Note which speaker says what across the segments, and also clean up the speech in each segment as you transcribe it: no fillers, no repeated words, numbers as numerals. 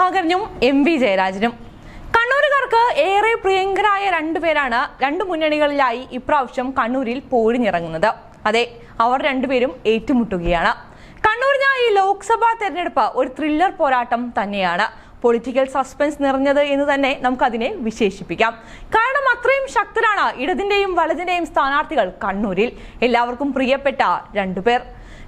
Speaker 1: സുധാകരനും M V ജയരാജനും. കണ്ണൂരുകാർക്ക് ഏറെ പ്രിയങ്കരായ രണ്ടുപേരാണ് രണ്ട് മുന്നണികളിലായി ഇപ്രാവശ്യം കണ്ണൂരിൽ പോരിഞ്ഞിറങ്ങുന്നത്. അതെ, അവർ രണ്ടുപേരും ഏറ്റുമുട്ടുകയാണ്. കണ്ണൂരിന് ഈ ലോക്സഭാ തെരഞ്ഞെടുപ്പ് ഒരു ത്രില്ലർ പോരാട്ടം തന്നെയാണ്. പൊളിറ്റിക്കൽ സസ്പെൻസ് നിറഞ്ഞത് എന്ന് തന്നെ നമുക്കതിനെ വിശേഷിപ്പിക്കാം. കാരണം അത്രയും ശക്തരാണ് ഇടതിന്റെയും വലതിന്റെയും സ്ഥാനാർത്ഥികൾ കണ്ണൂരിൽ. എല്ലാവർക്കും പ്രിയപ്പെട്ട രണ്ടുപേർ.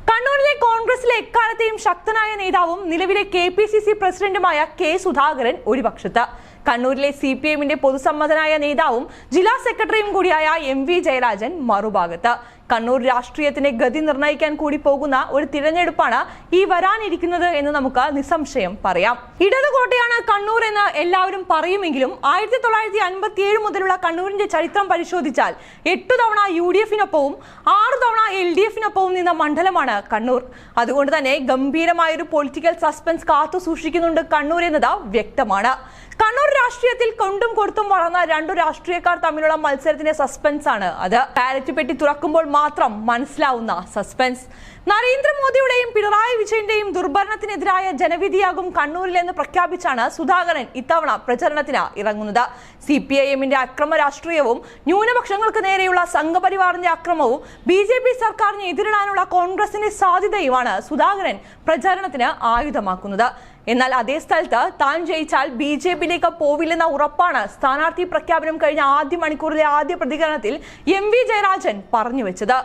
Speaker 1: കണ്ണൂരിലെ കോൺഗ്രസിലെ എക്കാലത്തെയും ശക്തനായ നേതാവും നിലവിലെ KPCC പ്രസിഡന്റുമായ കെ സുധാകരൻ ഒരു പക്ഷത്ത്, കണ്ണൂരിലെ CPMന്റെ പൊതുസമ്മതനായ നേതാവും ജില്ലാ സെക്രട്ടറിയും കൂടിയായ എം വി ജയരാജൻ മറുഭാഗത്ത്. കണ്ണൂർ രാഷ്ട്രീയത്തിന്റെ ഗതി നിർണ്ണയിക്കാൻ കൂടി പോകുന്ന ഒരു തിരഞ്ഞെടുപ്പാണ് ഈ വരാനിരിക്കുന്നത് എന്ന് നമുക്ക് നിസ്സംശയം പറയാം. ഇടതുകോട്ടയാണ് കണ്ണൂർ എന്ന് എല്ലാവരും പറയുമെങ്കിലും 1957 മുതലുള്ള കണ്ണൂരിന്റെ ചരിത്രം പരിശോധിച്ചാൽ 8 തവണ UDFനൊപ്പവും 6 തവണ LDFനൊപ്പവും നിന്ന മണ്ഡലമാണ് കണ്ണൂർ. അതുകൊണ്ട് തന്നെ ഗംഭീരമായൊരു പൊളിറ്റിക്കൽ സസ്പെൻസ് കാത്തു സൂക്ഷിക്കുന്നുണ്ട് കണ്ണൂർ എന്നത് വ്യക്തമാണ്. കണ്ണൂർ രാഷ്ട്രീയത്തിൽ കൊണ്ടും കൊടുത്തും വളർന്ന രണ്ടു രാഷ്ട്രീയക്കാർ തമ്മിലുള്ള മത്സരത്തിന്റെ സസ്പെൻസ് ആണ് അത്. ബാലറ്റ് പെട്ടി തുറക്കുമ്പോൾ മാത്രം മനസ്സിലാവുന്ന സസ്പെൻസ്. നരേന്ദ്രമോദിയുടെയും പിണറായി വിജയന്റെയും ദുർഭരണത്തിനെതിരായ ജനവിധിയാകും കണ്ണൂരിൽ എന്ന് പ്രഖ്യാപിച്ചാണ് സുധാകരൻ ഇത്തവണ പ്രചരണത്തിന് ഇറങ്ങുന്നത്. CPIMന്റെ അക്രമ രാഷ്ട്രീയവും ന്യൂനപക്ഷങ്ങൾക്ക് നേരെയുള്ള സംഘപരിവാറിന്റെ അക്രമവും BJP സർക്കാരിനെ എതിരിടാനുള്ള കോൺഗ്രസിന്റെ സാധ്യതയുമാണ് സുധാകരൻ പ്രചാരണത്തിന് ആയുധമാക്കുന്നത്. എന്നാൽ അതേ സ്ഥലത്ത് താൻ ജയിച്ചാൽ BJPയിലേക്ക് പോവില്ലെന്ന ഉറപ്പാണ് സ്ഥാനാർത്ഥി പ്രഖ്യാപനം കഴിഞ്ഞ ആദ്യ മണിക്കൂറിലെ ആദ്യ പ്രതികരണത്തിൽ എം വി ജയരാജൻ പറഞ്ഞുവെച്ചത്.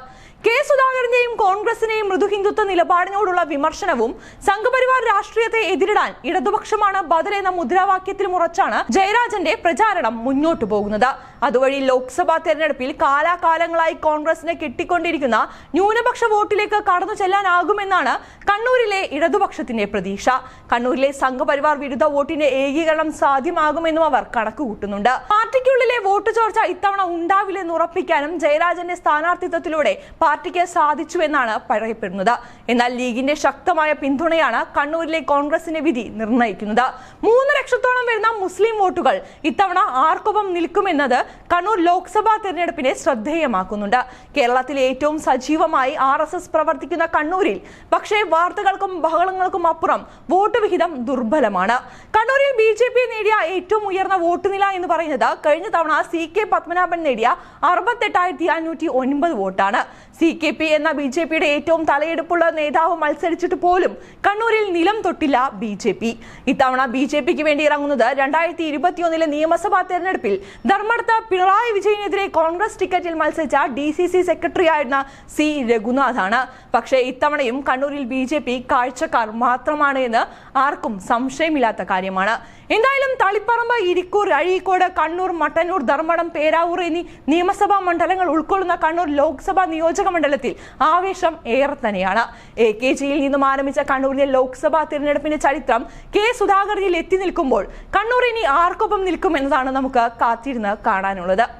Speaker 1: കെ സുധാകരന്റെയും കോൺഗ്രസിനെയും മൃദുഹിന്ദുത്വ നിലപാടിനോടുള്ള വിമർശനവും സംഘപരിവാർ രാഷ്ട്രീയത്തെ എതിരിടാൻ ഇടതുപക്ഷമാണ് ബദൽ എന്ന മുദ്രാവാക്യത്തിൽ ഉറച്ചാണ് ജയരാജന്റെ പ്രചാരണം മുന്നോട്ടു പോകുന്നത്. അതുവഴി ലോക്സഭാ തെരഞ്ഞെടുപ്പിൽ കാലാകാലങ്ങളായി കോൺഗ്രസിനെ കെട്ടിക്കൊണ്ടിരിക്കുന്ന ന്യൂനപക്ഷ വോട്ടിലേക്ക് കടന്നു ചെല്ലാനാകുമെന്നാണ് കണ്ണൂരിലെ ഇടതുപക്ഷത്തിന്റെ പ്രതീക്ഷ. കണ്ണൂരിലെ സംഘപരിവാർ വിരുദ്ധ വോട്ടിന്റെ ഏകീകരണം സാധ്യമാകുമെന്നും അവർ കണക്കുകൂട്ടുന്നുണ്ട്. പാർട്ടിക്കുള്ളിലെ വോട്ട് ചോർച്ച ഇത്തവണ ഉണ്ടാവില്ലെന്ന് ഉറപ്പിക്കാനും ജയരാജന്റെ സ്ഥാനാർത്ഥിത്വത്തിലൂടെ പാർട്ടിക്ക് സാധിച്ചുവെന്നാണ് പറയപ്പെടുന്നത്. എന്നാൽ ലീഗിന്റെ ശക്തമായ പിന്തുണയാണ് കണ്ണൂരിലെ കോൺഗ്രസിന്റെ വിധി നിർണ്ണയിക്കുന്നത്. 3 ലക്ഷത്തോളം വരുന്ന മുസ്ലിം വോട്ടുകൾ ഇത്തവണ ആർക്കൊപ്പം നിൽക്കുമെന്നത് കണ്ണൂർ ലോക്സഭാ തെരഞ്ഞെടുപ്പിനെ ശ്രദ്ധേയമാക്കുന്നുണ്ട്. കേരളത്തിലെ ഏറ്റവും സജീവമായി RSS പ്രവർത്തിക്കുന്ന കണ്ണൂരിൽ പക്ഷേ വാർത്തകൾക്കും ബഹളങ്ങൾക്കും അപ്പുറം വോട്ട് വിഹിതം ദുർബലമാണ്. കണ്ണൂരിൽ BJP നേടിയ ഏറ്റവും ഉയർന്ന വോട്ട് നില എന്ന് പറയുന്നത് കഴിഞ്ഞ തവണ CK പത്മനാഭൻ നേടിയ 68,509 വോട്ടാണ്. CKP എന്ന BJPയുടെ ഏറ്റവും തലയെടുപ്പുള്ള നേതാവ് മത്സരിച്ചിട്ട് പോലും കണ്ണൂരിൽ നിലം തൊട്ടില്ല BJP. ഇത്തവണ BJPക്ക് വേണ്ടി ഇറങ്ങുന്നത് 2021 നിയമസഭാ തെരഞ്ഞെടുപ്പിൽ ധർമ്മടത്ത് പിണറായി വിജയനെതിരെ കോൺഗ്രസ് ടിക്കറ്റിൽ മത്സരിച്ച DCC സെക്രട്ടറി ആയിരുന്ന C രഘുനാഥാണ്. പക്ഷേ ഇത്തവണയും കണ്ണൂരിൽ BJP കാഴ്ചക്കാർ മാത്രമാണ് എന്ന് ആർക്കും സംശയമില്ലാത്ത കാര്യമാണ്. എന്തായാലും തളിപ്പറമ്പ്, ഇരിക്കൂർ, അഴീക്കോട്, കണ്ണൂർ, മട്ടന്നൂർ, ധർമ്മടം, പേരാവൂർ എന്നീ നിയമസഭാ മണ്ഡലങ്ങൾ ഉൾക്കൊള്ളുന്ന കണ്ണൂർ ലോക്സഭാ നിയോജക മണ്ഡലത്തിൽ ആവേശം ഏറെ തന്നെയാണ്. AKGയിൽ നിന്നും ആരംഭിച്ച കണ്ണൂരിലെ ലോക്സഭാ തിരഞ്ഞെടുപ്പിന്റെ ചരിത്രം കെ സുധാകരനിൽ എത്തി നിൽക്കുമ്പോൾ കണ്ണൂർ ഇനി ആർക്കൊപ്പം നിൽക്കുമെന്നതാണ് നമുക്ക് കാത്തിരുന്ന് കാണാനുള്ളത്.